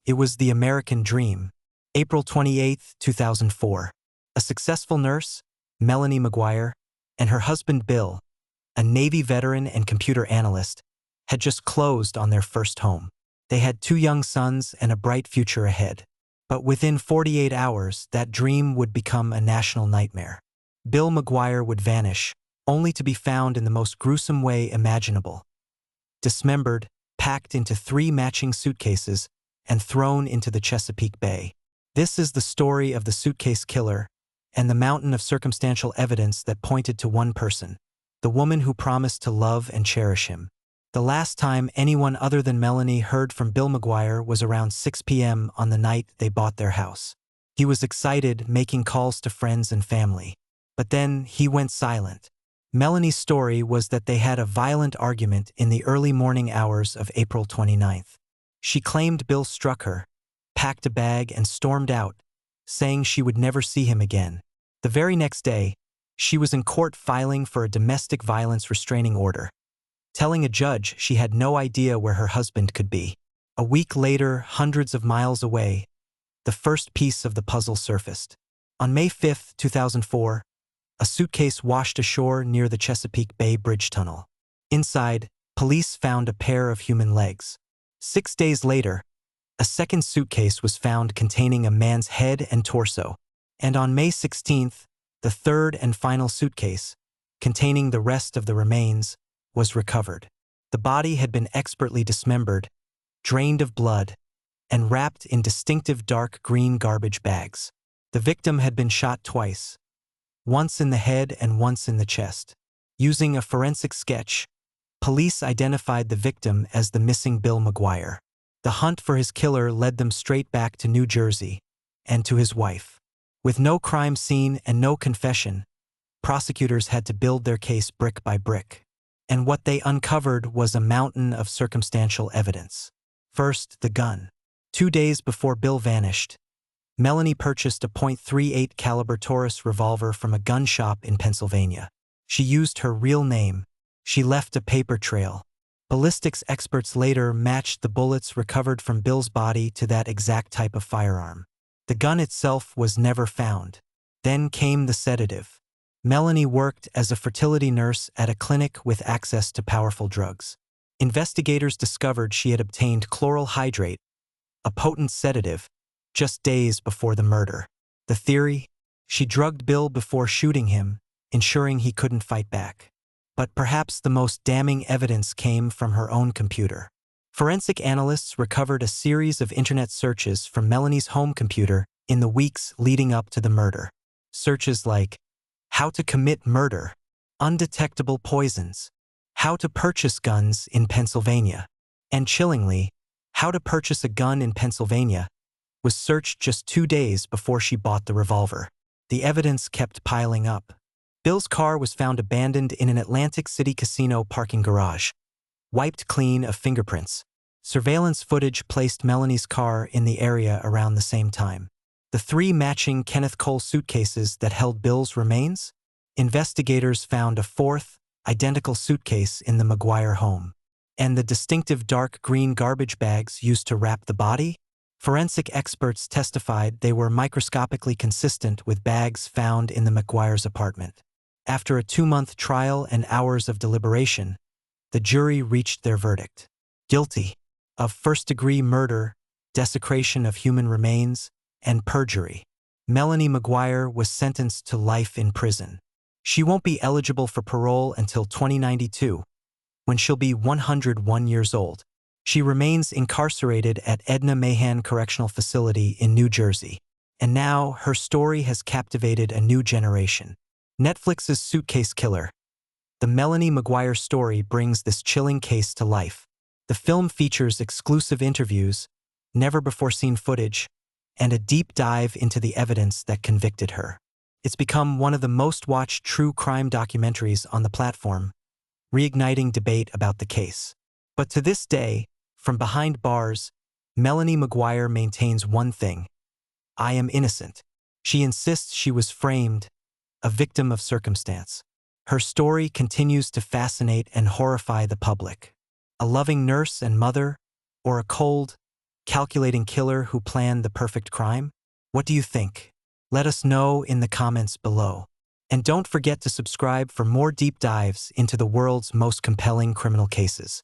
It was the American dream. April 28, 2004. A successful nurse, Melanie McGuire, and her husband Bill, a Navy veteran and computer analyst, had just closed on their first home. They had 2 young sons and a bright future ahead. But within 48 hours, that dream would become a national nightmare. Bill McGuire would vanish, only to be found in the most gruesome way imaginable. Dismembered, packed into 3 matching suitcases, and thrown into the Chesapeake Bay. This is the story of the Suitcase Killer and the mountain of circumstantial evidence that pointed to one person, the woman who promised to love and cherish him. The last time anyone other than Melanie heard from Bill McGuire was around 6 p.m. on the night they bought their house. He was excited, making calls to friends and family. But then he went silent. Melanie's story was that they had a violent argument in the early morning hours of April 29th. She claimed Bill struck her, packed a bag, and stormed out, saying she would never see him again. The very next day, she was in court filing for a domestic violence restraining order, telling a judge she had no idea where her husband could be. A week later, hundreds of miles away, the first piece of the puzzle surfaced. On May 5, 2004, a suitcase washed ashore near the Chesapeake Bay Bridge Tunnel. Inside, police found a pair of human legs. 6 days later, a second suitcase was found containing a man's head and torso. And on May 16th, the third and final suitcase, containing the rest of the remains, was recovered. The body had been expertly dismembered, drained of blood, and wrapped in distinctive dark green garbage bags. The victim had been shot twice, once in the head and once in the chest. Using a forensic sketch, police identified the victim as the missing Bill McGuire. The hunt for his killer led them straight back to New Jersey and to his wife. With no crime scene and no confession, prosecutors had to build their case brick by brick. And what they uncovered was a mountain of circumstantial evidence. First, the gun. 2 days before Bill vanished, Melanie purchased a .38 caliber Taurus revolver from a gun shop in Pennsylvania. She used her real name. She left a paper trail. Ballistics experts later matched the bullets recovered from Bill's body to that exact type of firearm. The gun itself was never found. Then came the sedative. Melanie worked as a fertility nurse at a clinic with access to powerful drugs. Investigators discovered she had obtained chloral hydrate, a potent sedative, just days before the murder. The theory? She drugged Bill before shooting him, ensuring he couldn't fight back. But perhaps the most damning evidence came from her own computer. Forensic analysts recovered a series of internet searches from Melanie's home computer in the weeks leading up to the murder. Searches like, how to commit murder, undetectable poisons, how to purchase guns in Pennsylvania, and chillingly, how to purchase a gun in Pennsylvania, was searched just 2 days before she bought the revolver. The evidence kept piling up. Bill's car was found abandoned in an Atlantic City casino parking garage, wiped clean of fingerprints. Surveillance footage placed Melanie's car in the area around the same time. The 3 matching Kenneth Cole suitcases that held Bill's remains? Investigators found a 4th, identical suitcase in the McGuire home. And the distinctive dark green garbage bags used to wrap the body? Forensic experts testified they were microscopically consistent with bags found in the McGuire's apartment. After a 2-month trial and hours of deliberation, the jury reached their verdict. Guilty of first-degree murder, desecration of human remains, and perjury. Melanie McGuire was sentenced to life in prison. She won't be eligible for parole until 2092, when she'll be 101 years old. She remains incarcerated at Edna Mahan Correctional Facility in New Jersey. And now, her story has captivated a new generation. Netflix's Suitcase Killer. The Melanie McGuire story brings this chilling case to life. The film features exclusive interviews, never-before-seen footage, and a deep dive into the evidence that convicted her. It's become one of the most-watched true crime documentaries on the platform, reigniting debate about the case. But to this day, from behind bars, Melanie McGuire maintains one thing: I am innocent. She insists she was framed, a victim of circumstance. Her story continues to fascinate and horrify the public. A loving nurse and mother, or a cold, Calculating killer who planned the perfect crime? What do you think? Let us know in the comments below. And don't forget to subscribe for more deep dives into the world's most compelling criminal cases.